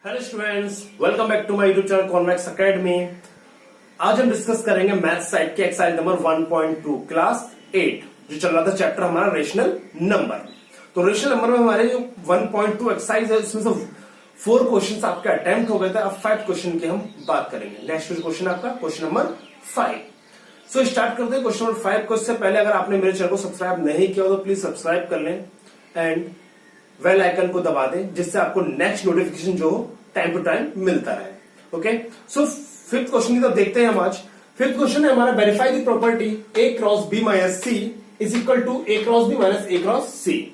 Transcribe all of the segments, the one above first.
Hello students, welcome back to my YouTube channel Convex Academy. आज हम discuss करेंगे math side के exercise number 1.2 class 8 जो चल रहा था चैप्टर हमारा रेशनल नंबर। तो रेशनल नंबर में हमारे जो 1.2 एक्सरसाइज है उसमें से 4 क्वेश्चंस आपके अटेम्प्ट हो गए थे। अब 5 क्वेश्चन की हम बात करेंगे। नेक्स्ट क्वेश्चन आपका क्वेश्चन नंबर 5। सो स्टार्ट करते हैं क्वेश्चन नंबर 5 को। इससे पहले अगर आपने मेरे चैनल को सब्सक्राइब नहीं किया हो तो प्लीज सब्सक्राइब कर लें एंड बेल आइकन को दबा दें जिससे आपको नेक्स्ट नोटिफिकेशन जो टाइम टू टाइम मिलता रहे। ओके, सो फिफ्थ क्वेश्चन की तरफ देखते हैं हम आज। फिफ्थ क्वेश्चन है हमारा, verify the property A cross B minus C is equal to A cross B minus A cross C.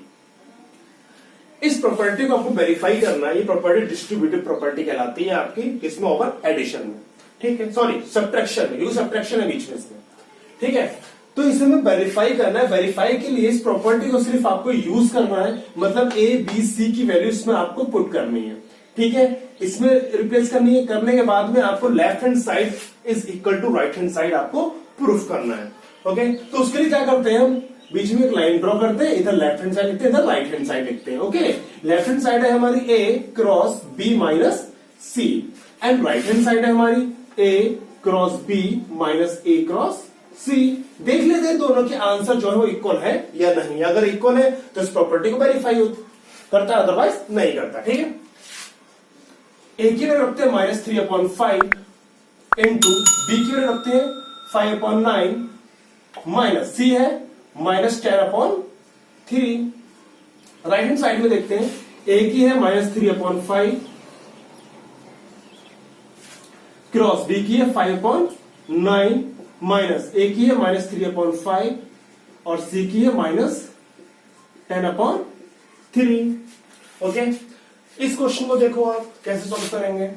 इस प्रॉपर्टी को आपको वेरीफाई करना है। ये प्रॉपर्टी डिस्ट्रीब्यूटिव प्रॉपर्टी कहलाती है आपकी, किसमें? ओवर एडिशन में। ठीक है, सॉरी सब्ट्रैक्शन में, सब्ट्रैक्शन है बीच में इसमें। ठीक है, तो इसे हमें वेरीफाई करना है। वेरीफाई के लिए इस प्रॉपर्टी को सिर्फ आपको यूज करना है, मतलब ए बी सी की वैल्यू इसमें आपको पुट करनी है। ठीक है, इसमें रिप्लेस करनी है। करने के बाद में आपको left hand side is equal to right hand side आपको प्रूफ करना है। ओके, तो उसके लिए क्या करते हैं हम? बीच में एक लाइन ड्रॉ करते हैं, इधर लेफ्ट हैंड साइड लिखते हैं, इधर राइट हैंड साइड लिखते हैं। ओके, लेफ्ट हैंड साइड है हमारी A cross B minus C and right hand side है हमारी A cross B minus A cross C. देख लेते हैं दोनों के आंसर जो है वो इक्वल है या नहीं। अगर इक्वल है तो इस प्रॉपर्टी को वेरीफाई करता है, अदरवाइज नहीं करता। ठीक है, ए की वैल्यू रखते हैं -3/5 इंटू बी की वैल्यू रखते हैं 5/9 माइनस सी है -10/3। राइट हैंड साइड में देखते हैं, ए की है -3/5 क्रॉस बी की है 5/9 माइनस ए की है -3/5 और सी की है -10/3। ओके, इस क्वेश्चन को देखो आप कैसे सॉल्व करेंगे।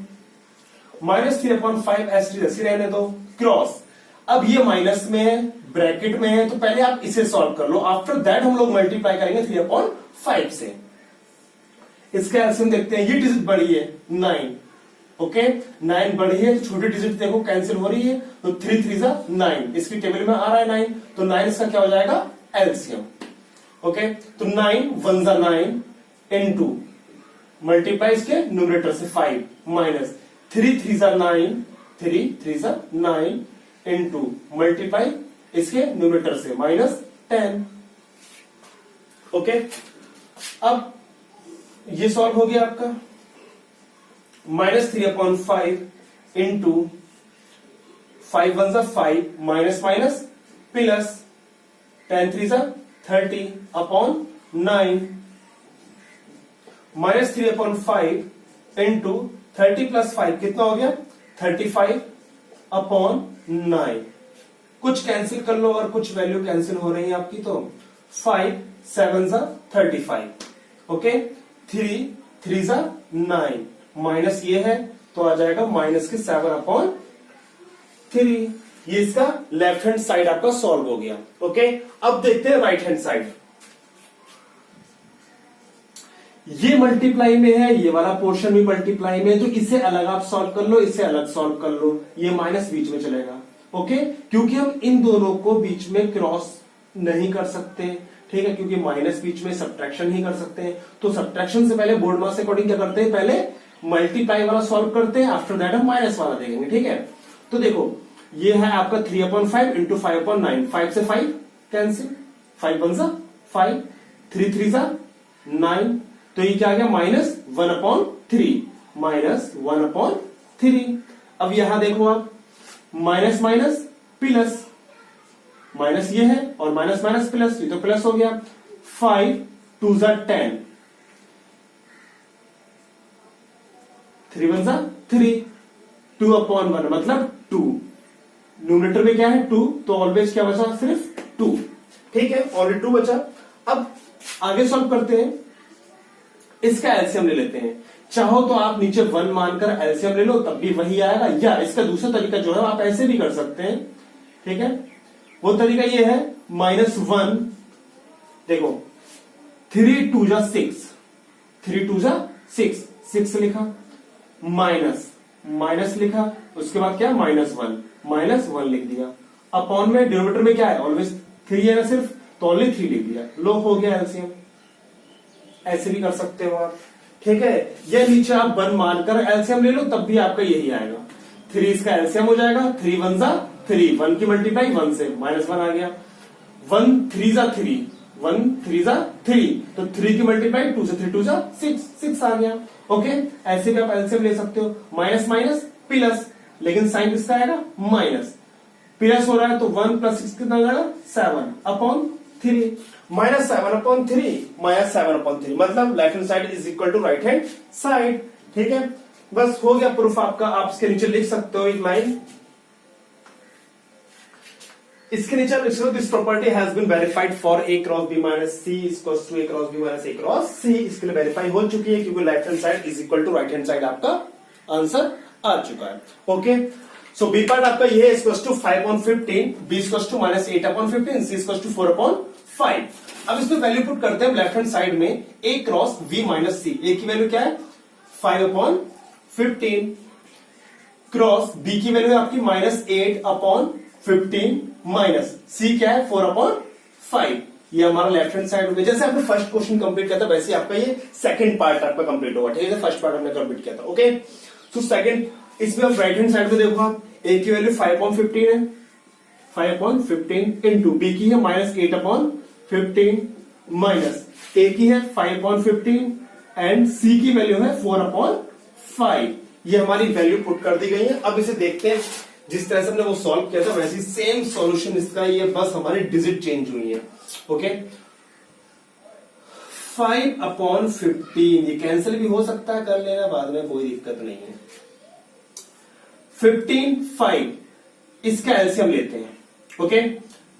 -3/5 ऐसी रहने दो, क्रॉस, अब ये माइनस में है, ब्रैकेट में है, तो पहले आप इसे सॉल्व कर लो। आफ्टर दैट हम लोग मल्टीप्लाई करेंगे 3/5 से। इसका एलसीएम देखते हैं। ये डिजिट बड़ी है 9। ओके, 9 बड़ी है, छोटी डिजिट देखो कैंसिल हो रही है, तो 3 3 जा 9। इसकी टेबल में आ रहा है 9, तो 9 इसका क्या हो जाएगा? एलसीएम। ओके, तो 9 1 जा 9 इनटू मल्टीप्लाई इसके न्यूमरेटर से 5 माइनस 3 3 जा 9 3 3 जा 9 इनटू मल्टीप्लाई इसके न्यूमरेटर से -10। ओके, अब ये सॉल्व हो गया आपका। -3/5 इंटू 5 1 जा 5 माइनस माइनस प्लस 10 3 जा 30 अपॉन 9 -3/5 इंटू 30 प्लस 5 कितना हो गया? 35 अपॉन 9। कुछ कैंसिल कर लो और कुछ वैल्यू कैंसिल हो रही है आपकी, तो 5 7 जा 35। ओके, 3 3 जा 9 माइनस ये है तो आ जाएगा -7/3। ये इसका लेफ्ट हैंड साइड आपका सॉल्व हो गया। ओके, अब देखते हैं राइट हैंड साइड। ये मल्टीप्लाई में है, ये वाला पोर्शन भी मल्टीप्लाई में है, तो इसे अलग आप सॉल्व कर लो, इसे अलग सॉल्व कर लो। ये माइनस बीच में चलेगा। ओके, क्योंकि हम इन दोनों को बीच में क्रॉस नहीं कर सकते। ठीक है, क्योंकि माइनस बीच में सब्ट्रैक्शन ही कर सकते हैं। तो सब्ट्रैक्शन से पहले बोर्ड मास अकॉर्डिंग क्या करते हैं? पहले मल्टीप्लाई वाला सॉल्व करते हैं, आफ्टर दैट हम माइनस वाला देखेंगे। ठीक है, तो देखो ये है आपका 3/5 इंटू 5/9। 5 से 5 कैंसिल, 5 1 जा 5, 3 3 जा 9, तो ये क्या आ गया? -1/3 -1/3। अब यहां देखो आप, माइनस माइनस प्लस, माइनस ये है और माइनस माइनस प्लस, ये तो प्लस हो गया। 5 2 जा 10, 3 1 जा 3, 2/1 मतलब 2। न्यूमरेटर में क्या है? 2, तो ऑलवेज क्या बचा? सिर्फ 2। ठीक है, ऑलरेडी 2 बचा। अब आगे सॉल्व करते हैं। इसका एलसीएम ले लेते हैं। चाहो तो आप नीचे 1 मानकर एलसीएम ले लो, तब भी वही आएगा, या इसका दूसरा तरीका जो है आप ऐसे भी कर सकते हैं। ठीक है, वो तरीका ये है -1। देखो 3 2 जा 6, 3 2 जा 6, 6 लिखा, माइनस माइनस लिखा, उसके बाद क्या? -1 लिख दिया। अपॉन में डिनोमिनेटर में क्या है? ऑलवेज 3 है ना सिर्फ, तो ओनली 3 लिख दिया। लो हो गया एलसीएम। ऐसे भी कर सकते हो आप। ठीक है, ये नीचे आप 1 मानकर एलसीएम ले लो तब भी आपका यही आएगा। 3 इसका एलसीएम हो जाएगा, 3 1 जा 3, 1 की मल्टीप्लाई 1 से -1 आ गया, 1 3 जा 3, 1 3 जा 3, तो 3 की मल्टीप्लाई 2 से 3 2 जा 6 आ गया। ओके, ऐसे भी आप एलसीएम ले सकते हो, माइनस माइनस प्लस, लेकिन साइन किसका आएगा माइनस, प्लस हो रहा है तो 1 + 6 कितना हो जाएगा 7/3, -7/3, -7/3 मतलब left hand side is equal to right hand side. ठीक है, बस हो गया प्रूफ आपका। आप इसके नीचे लिख सकते हो एक लाइन, इसके नीचे आप लिख सकते हो this property has been verified for A cross B minus C equals to A cross B minus A cross C। इसके लिए वेरीफाई हो चुकी है क्योंकि left hand side is equal to right hand side आपका आंसर आ चुका है। ओके, सो बी पार्ट आपका ये है equals to 5/15, B equals to -8/15, C equals to 4/5। अब इसमें वैल्यू पुट करते हैं लेफ्ट हैंड साइड में A cross B minus C। A की वैल्यू क्या है 5/15 क्रॉस B की वैल्यू है आपकी -8/15 माइनस C क्या है 4/5। ये हमारा लेफ्ट हैंड साइड हो गया। जैसे आपने फर्स्ट क्वेश्चन कंप्लीट किया था वैसे आपका ये सेकंड पार्ट आपका कंप्लीट होगा। ठीक है, फर्स्ट पार्ट हमने कंप्लीट किया था। ओके, सो सेकंड, इसमें आप राइट हैंड साइड में देखो, आप A की वैल्यू 5/15 है, 5/15 इंटू B की है -8/15 माइनस A की है 5/15 एंड C की वैल्यू है 4/5। ये हमारी वैल्यू पुट कर दी गई है। अब इसे देखते हैं, जिस तरह से हमने वो सॉल्व किया था वैसे सेम सॉल्यूशन इसका, ये बस हमारी डिजिट चेंज हुई है। ओके, 5/15 ये कैंसिल भी हो सकता है, कर लेना बाद में, कोई दिक्कत नहीं है। 15 5 इसका एलसीएम लेते हैं। ओके,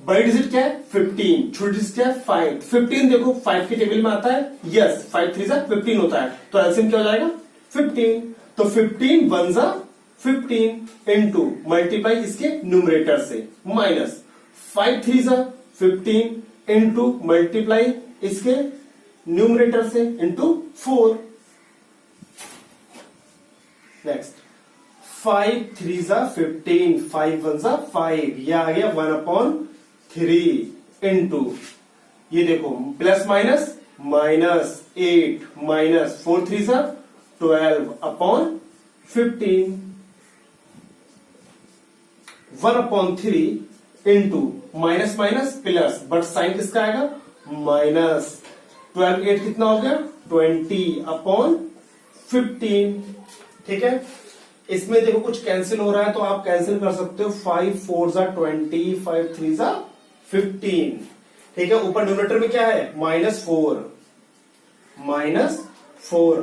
बड़ी डिजिट क्या है 15, छोटी डिजिट क्या है 5। 15 देखो 5 की टेबल में आता है, यस 5 3 जा 15 होता है, तो एलसीएम क्या हो जाएगा 15। तो 15 1 जा 15 इंटू मल्टीप्लाई इसके न्यूमरेटर से माइनस 5 3 जा 15 इंटू मल्टीप्लाई इसके न्यूमरेटर से इंटू 4। नेक्स्ट 5 3 जा 15, 5 1 जा 5, ये आ गया 1/3 इंटू ये देखो प्लस माइनस -8 माइनस 4 3 जा 12/15, 1/3 into minus minus plus, but sign किसका आएगा माइनस, 12 8 कितना हो गया 20/15। ठीक है, इसमें देखो कुछ कैंसिल हो रहा है तो आप कैंसिल कर सकते हो, 5 4 जा 20, 5 3 जा 15। ठीक है, ऊपर न्यूमरेटर में क्या है -4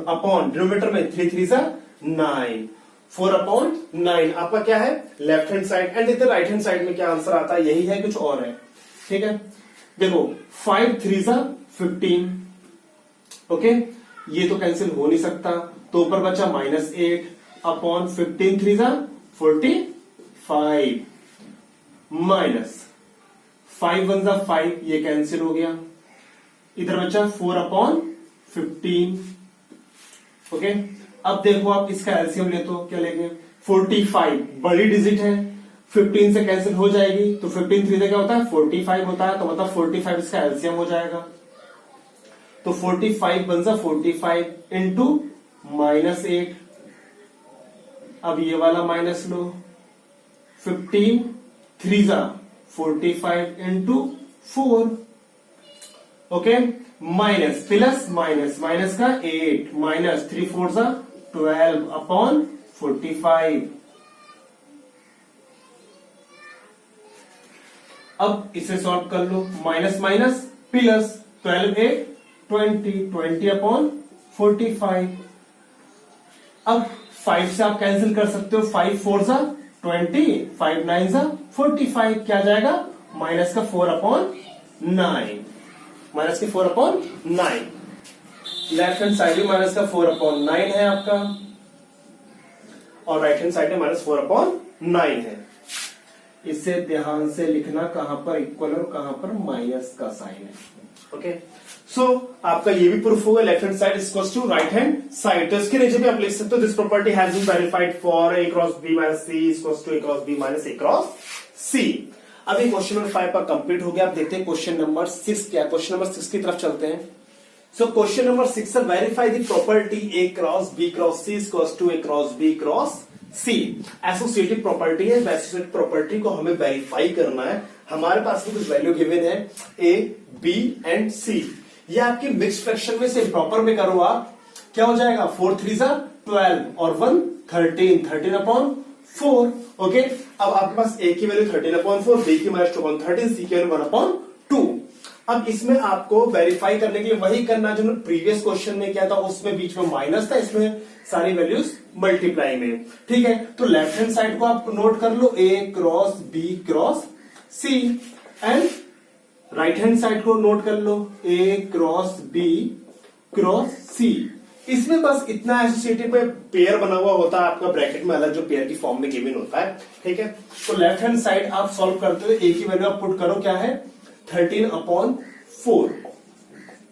अपॉन डिनोमिनेटर में 3 3 जा 9, 4/9 आपका क्या है लेफ्ट हैंड साइड। एंड इधर राइट हैंड साइड में क्या आंसर आता है, यही है कुछ और है। ठीक है, देखो 5 3 जा 15। ओके, ये तो कैंसिल हो नहीं सकता, तो ऊपर बचा -8 अपॉन 15 3 जा 45 माइनस 5 1 जा 5, ये कैंसिल हो गया, इधर बचा 4/15। ओके, अब देखो आप इसका एलसीएम ले तो क्या लेंगे 45, बड़ी डिजिट है 15 से कैंसिल हो जाएगी, तो 15 3 से क्या होता है 45 होता है, तो मतलब 45 इसका एलसीएम हो जाएगा। तो 45 बन जा 45 इंटू -8, अब ये वाला माइनस लो, 15 3 जा 45 into 4। Okay, minus plus minus, minus का 8 माइनस 3 4 जा 12/45। अब इसे सॉल्व कर लो, माइनस माइनस प्लस 12 8 20/45। अब 5 से आप कैंसिल कर सकते हो, 5 4 जा 20, 5 9 जा 45, क्या जाएगा माइनस का 4/9, माइनस के 4/9। लेफ्ट हैंड साइड में माइनस का 4/9 है आपका, और राइट हैंड साइड में -4/9 है। इसे ध्यान से लिखना, कहां पर इक्वल और कहां पर माइनस का साइन है। ओके, सो आपका ये भी प्रूफ होगा left hand side equals to right hand side. तो इसके नीचे भी आप लिख सकते हो this property has been verified for A cross B minus C equals to A cross B minus A cross C। अभी क्वेश्चन नंबर 5 का कंप्लीट हो गया। आप देखते हैं क्वेश्चन नंबर 6 क्या है। क्वेश्चन नंबर 6 की तरफ चलते हैं। सो क्वेश्चन नंबर 6 है, verify the property A cross B cross C equals to A cross B cross C. Associative property है, एसोसिएटिव प्रॉपर्टी को हमें वेरीफाई करना है। हमारे पास भी कुछ वैल्यू गिवन है ए बी एंड सी। ये आपकी मिक्स फ्रैक्शन में से प्रॉपर में करो आप, क्या हो जाएगा 4 3 12 और 1 13 13/4। ओके, अब आपके पास ए की वैल्यू 13/4, बी की वैल्यू 2/13, सी की वैल्यू 1/2। अब इसमें आपको वेरीफाई करने के लिए वही करना जो प्रीवियस क्वेश्चन में किया था, उसमें बीच में माइनस था, इसमें सारी वैल्यूज मल्टीप्लाई में। ठीक है, तो लेफ्ट हैंड साइड को आप नोट कर लो, A cross B cross C, and right hand side को नोट कर लो, A cross B cross C. इसमें बस इतना एसोसिएटिव में पेयर बना हुआ होता है आपका ब्रैकेट में, अलग जो पेयर की फॉर्म में गिवन होता है। ठीक है, तो लेफ्ट हैंड साइड आप सॉल्व करते हुए ए की वैल्यू आप पुट करो, क्या है 13/4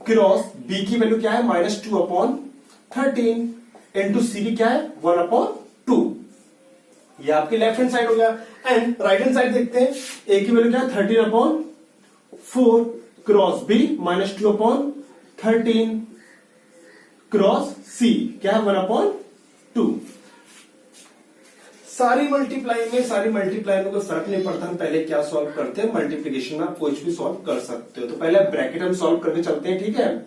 क्रॉस बी की वैल्यू क्या है -2/13 इंटू सी की क्या है 1/2। ये आपकी लेफ्ट हैंड साइड हो गया। एंड राइट हैंड साइड देखते हैं, ए की वैल्यू क्या है 13/4 क्रॉस बी -2/13 क्रॉस सी क्या है 1/2। सारी मल्टीप्लाई में कोई फर्क नहीं पड़ता, हम पहले क्या सॉल्व करते हैं, मल्टीप्लीकेशन में आप कुछ भी सॉल्व कर सकते हो। तो पहले ब्रैकेट हम सॉल्व करके चलते हैं। ठीक है,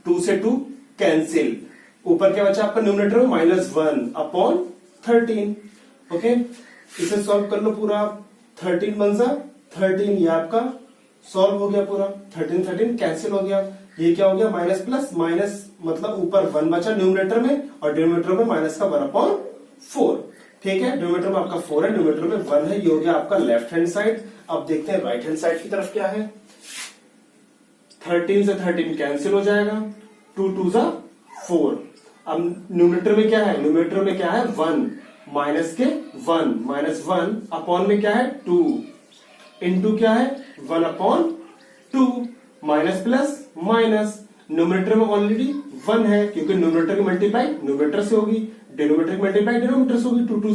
2 से 2 कैंसिल, ऊपर क्या बचा आपका न्यूमरेटर में -1/13। ओके, इसे सॉल्व कर लो पूरा, 13 1 13, ये आपका सॉल्व हो गया पूरा, 13 कैंसिल हो गया। ये क्या हो गया माइनस प्लस माइनस, मतलब ऊपर 1 बचा न्यूमरेटर में और डिनोमिनेटर में माइनस का 1/4। ठीक है, डिनोमिनेटर में आपका 4 है, न्यूमरेटर में 1 है। ये हो गया आपका लेफ्ट हैंड साइड। अब देखते हैं राइट हैंड साइड की तरफ क्या है। 13 से 13 कैंसिल हो जाएगा, 2 2 4। अब न्यूमरेटर में क्या है, न्यूमरेटर में क्या है 1 माइनस के 1 -1 अपॉन में क्या है 2 इंटू क्या है 1/2 माइनस प्लस माइनस। न्यूमरेटर में ऑलरेडी 1 है, क्योंकि न्यूमरेटर की मल्टीप्लाई न्यूमरेटर से होगी, डिनोमिनेटर की मल्टीप्लाई डिनोमिनेटर से होगी। 2 2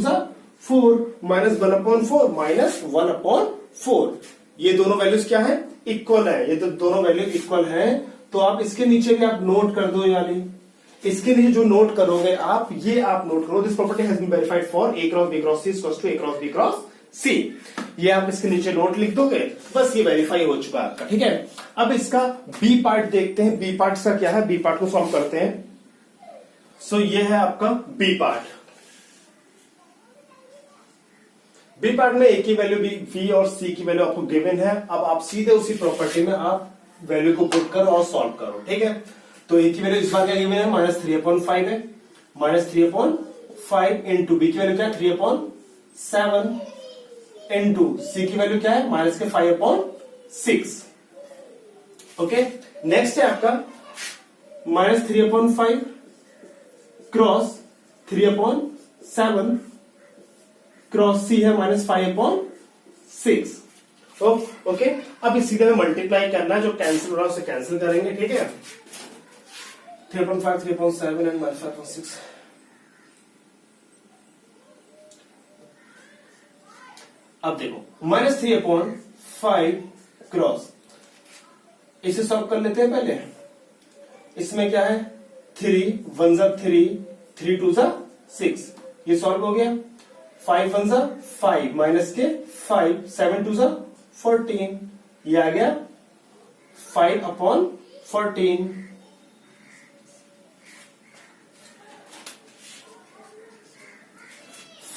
4 माइनस 1/4 माइनस 1/4। ये दोनों वैल्यूज क्या है, इक्वल है। ये तो दोनों वैल्यू इक्वल है, तो आप इसके नीचे भी आप नोट कर दो। यानी इसके नीचे जो नोट करोगे आप, ये आप नोट करो, this property has been verified for A cross B cross C equals to A cross B cross C. ये आप इसके नीचे नोट लिख दोगे, बस ये वेरीफाई हो चुका है आपका। ठीक है, अब इसका बी पार्ट देखते हैं। बी पार्ट का क्या है, बी पार्ट को सॉल्व करते हैं। सो ये है आपका बी पार्ट। बी पार्ट में ए की वैल्यू बी और सी की वैल्यू आपको गिवन है। अब आप सीधे उसी प्रॉपर्टी में आप वैल्यू को पुट करो और सॉल्व करो। ठीक है, तो ए की वैल्यू इस बार क्या गिवन है -3/5 है, -3/5 इंटू बी की वैल्यू क्या है 3/7 इंटू सी की वैल्यू क्या है -5/6। ओके, नेक्स्ट है आपका -3/5 क्रॉस 3/7 क्रॉस सी है -5/6। ओके, अब इस सीधे में मल्टीप्लाई करना है, जो कैंसिल हो रहा है उसे कैंसिल करेंगे। ठीक है, 3/5 3/7 एंड -5/6। अब देखो -3/5 क्रॉस, इसे सॉल्व कर लेते हैं पहले। इसमें क्या है 3 1 3 3 2 6, ये सॉल्व हो गया। 5 1 5 माइनस के 5 7 2 14, ये आ गया 5/14।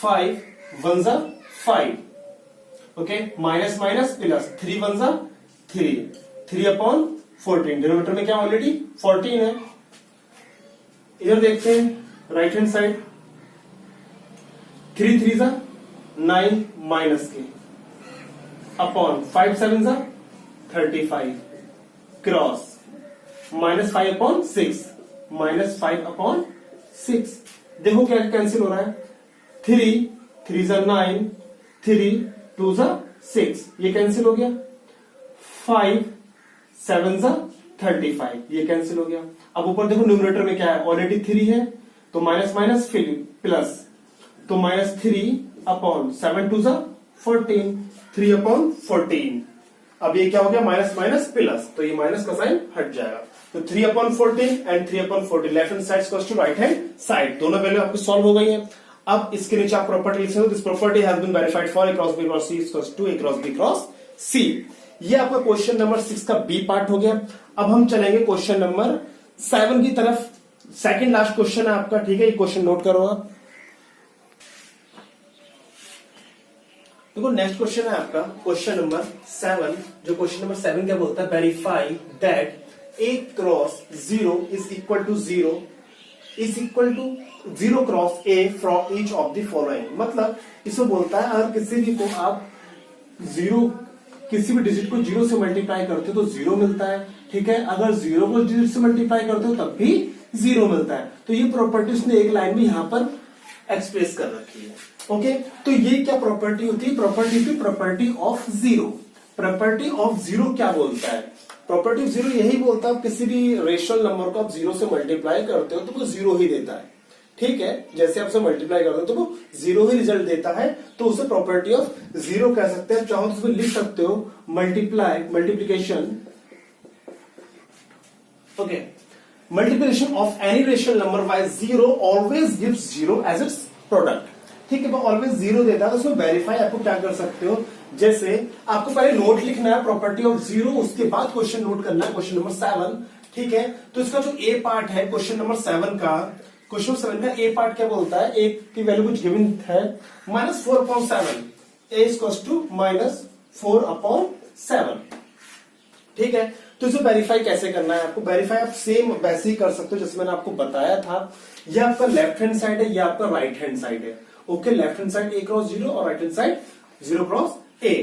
5 1 5। Okay, minus minus plus 3 1 3 3/14। Denominator में क्या ऑलरेडी 14 है। इधर देखते हैं राइट हैंड साइड, 3 3 9 माइनस के अपॉन 5 7 35 क्रॉस -5/6 -5/6। देखो क्या कैंसिल हो रहा है, 3 3 9 3 2 6, ये कैंसिल हो गया। 5 7 35, ये कैंसिल हो गया। अब ऊपर देखो न्यूमरेटर में क्या है, ऑलरेडी 3 है, तो माइनस माइनस फिर प्लस, तो -3/7 2 14, 3/14। अब ये क्या हो गया माइनस माइनस प्लस, तो ये माइनस का साइन हट जाएगा। तो 3/14 and 3/14 left hand side equals to right hand side, दोनों वैल्यू आपकी सॉल्व हो गई है। अब इसके नीचे आप प्रॉपर्टी लिख सकते हो, this property has been verified for a cross b cross c equals to a cross b cross c। ये आपका क्वेश्चन नंबर 6 का बी पार्ट हो गया। अब हम चलेंगे क्वेश्चन नंबर 7 की तरफ। सेकंड लास्ट क्वेश्चन है आपका, ठीक है, ये क्वेश्चन नोट करो आप। देखो नेक्स्ट क्वेश्चन है आपका क्वेश्चन नंबर 7। जो क्वेश्चन नंबर 7 क्या बोलता है, verify that a cross 0 is equal to 0 cross a from each of the following. मतलब इसमें बोलता है अगर किसी भी को आप किसी भी डिजिट को 0 से मल्टीप्लाई करते हो तो 0 मिलता है, ठीक है। अगर 0 को डिजिट से मल्टीप्लाई करते हो तब भी 0 मिलता है। तो ये प्रॉपर्टी उसने एक लाइन में यहां पर एक्सप्रेस कर रखी है। ओके, तो ये क्या प्रॉपर्टी होती है, property of zero. Property of zero क्या बोलता है, प्रॉपर्टी ऑफ जीरो यही बोलता है किसी भी रेशनल नंबर को आप 0 से मल्टीप्लाई करते हो तो वो 0 ही देता है, ठीक है। जैसे आप उसे मल्टीप्लाई करते हो तो वो 0 ही रिजल्ट देता है, तो उसे प्रॉपर्टी ऑफ जीरो कह सकते हैं। चाहो तो लिख सकते हो multiplication, okay, multiplication of any rational number by 0 always gives 0 as it's product, ठीक है। वो ऑलवेज 0 देता है, तो उसमें वेरीफाई आपको क्या कर सकते हो, जैसे आपको पहले नोट लिखना है प्रॉपर्टी ऑफ जीरो, उसके बाद क्वेश्चन नोट करना है, क्वेश्चन नंबर 7, ठीक है। तो इसका जो ए पार्ट है क्वेश्चन नंबर 7 का, क्वेश्चन 7 का ए पार्ट क्या बोलता है, ए की वैल्यू कुछ गिवन है -4/7, ए इक्वल्स टू -4/7, ठीक है। तो इसे वेरीफाई कैसे करना है आपको, वेरीफाई आप सेम वैसे ही कर सकते हो जैसे मैंने आपको बताया था। ये आपका लेफ्ट हैंड साइड है, ये आपका राइट हैंड साइड है, okay. Left hand side a cross 0 और right hand side 0 cross a।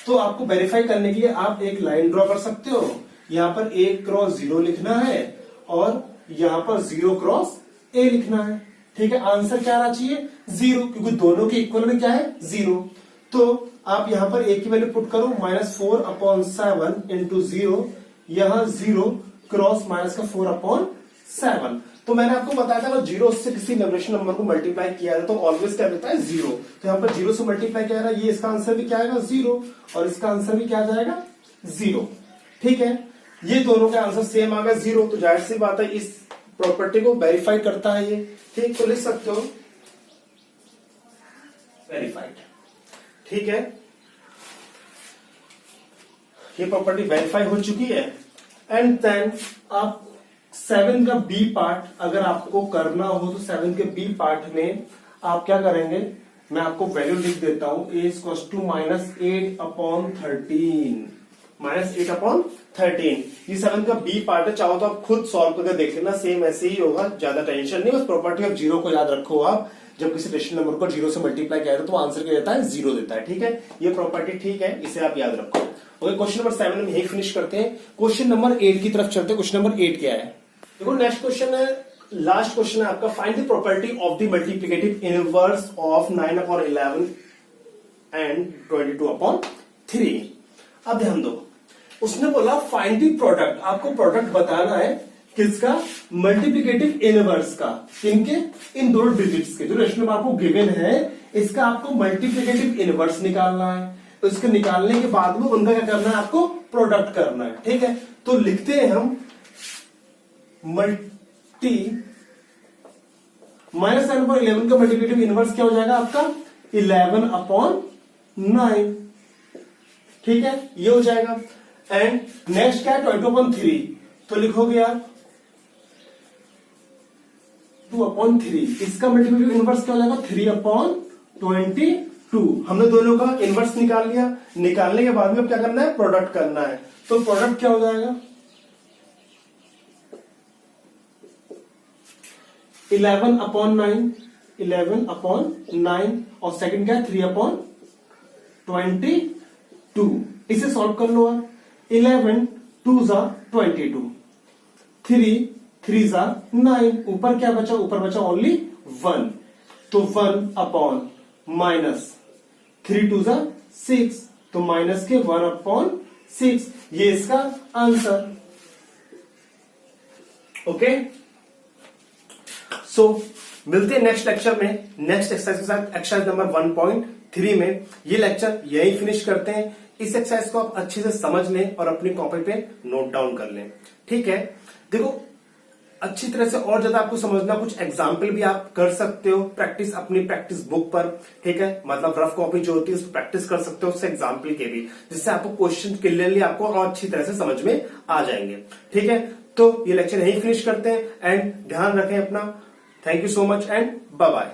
तो आपको वेरीफाई करने के लिए आप एक लाइन ड्रॉ कर सकते हो, यहां पर a क्रॉस 0 लिखना है और यहां पर 0 क्रॉस a लिखना है, ठीक है। आंसर क्या आना चाहिए, 0, क्योंकि दोनों के इक्वल में क्या है, 0। तो आप यहां पर a की वैल्यू पुट करो, -4/7 इंटू 0, यहां 0 क्रॉस माइनस का 4/7। तो मैंने आपको बताया था अगर 0 से किसी रेशनल नंबर को मल्टीप्लाई किया जाए तो ऑलवेज क्या देता है, 0। तो यहां पर 0 से मल्टीप्लाई किया जा रहा है, ये इसका आंसर भी क्या आएगा, 0, और इसका आंसर भी क्या आ जाएगा, 0, ठीक है। ये दोनों का आंसर सेम आ गया 0, तो जाहिर सी बात है इस प्रॉपर्टी को वेरीफाई करता है ये, ठीक। तो लिख सकते हो वेरीफाइड, ठीक है। ये प्रॉपर्टी वेरीफाई हो चुकी है। एंड देन आप 7 का बी पार्ट अगर आपको करना हो तो 7 के बी पार्ट में आप क्या करेंगे, मैं आपको वैल्यू लिख देता हूं, a इक्वल्स टू -8/13। ये 7 का बी पार्ट है, चाहो तो आप खुद सॉल्व करके देख लेना, सेम ऐसे ही होगा, ज्यादा टेंशन नहीं। बस प्रॉपर्टी ऑफ जीरो को याद रखो आप, जब किसी रेशनल नंबर को 0 से मल्टीप्लाई किया जाता है तो आंसर क्या देता है, 0 देता है, ठीक है। ये प्रॉपर्टी ठीक है, इसे आप याद रखो। ओके, क्वेश्चन नंबर 7 में यही फिनिश करते हैं। क्वेश्चन नंबर 8 की तरफ चलते हैं। क्वेश्चन नंबर 8 क्या है, देखो नेक्स्ट क्वेश्चन है, लास्ट क्वेश्चन है आपका, find the property of the multiplicative inverse of 9/11 and 22/3। अब ध्यान दो, उसने बोला फाइंड द प्रोडक्ट, आपको प्रोडक्ट बताना है किसका, मल्टीप्लिकेटिव इनवर्स का, किनके, इन दोनों डिजिट्स के। जो रेशनल नंबर आपको गिवन है इसका आपको मल्टीप्लिकेटिव इनवर्स निकालना है, तो इसके निकालने के बाद में उनका क्या करना है, आपको प्रोडक्ट करना है, ठीक है। तो लिखते हैं हम -9/11 का मल्टीप्लिकेटिव इनवर्स क्या हो जाएगा आपका, 11/9, ठीक है, ये हो जाएगा। एंड नेक्स्ट क्या है, 22/3, तो लिखोगे आप 2/3, इसका मल्टीप्लिकेटिव इनवर्स क्या हो जाएगा, 3/22। हमने दोनों का इनवर्स निकाल लिया, निकालने के बाद में क्या करना है, प्रोडक्ट करना है। तो प्रोडक्ट क्या हो जाएगा, 11/9, और सेकंड क्या है, 3/22। इसे सॉल्व कर लो आप, 11 2s are 22, 3 are 9, ऊपर क्या बचा, ऊपर बचा ओनली 1, तो 1/- 3 2s are 6, तो माइनस के 1/6, ये इसका आंसर। ओके, सो मिलते हैं नेक्स्ट लेक्चर में, नेक्स्ट एक्सरसाइज के साथ, एक्सरसाइज नंबर 1.3 में। ये लेक्चर यही फिनिश करते हैं। इस एक्सरसाइज को आप अच्छे से समझ लें और अपनी कॉपी पे नोट डाउन कर लें। ठीक है, देखो अच्छी तरह से और ज्यादा आपको समझना, कुछ एग्जाम्पल भी आप कर सकते हो प्रैक्टिस अपनी प्रैक्टिस बुक पर। ठीक है, मतलब रफ कॉपी जो होती है उस प्रैक्टिस कर सकते हो उससे एग्जाम्पल के भी, जिससे आपको क्वेश्चन क्लियरली आपको और अच्छी तरह से समझ में आ जाएंगे। ठीक है, तो ये लेक्चर यहीं फिनिश करते हैं एंड ध्यान रखें अपना। Thank you so much and bye bye.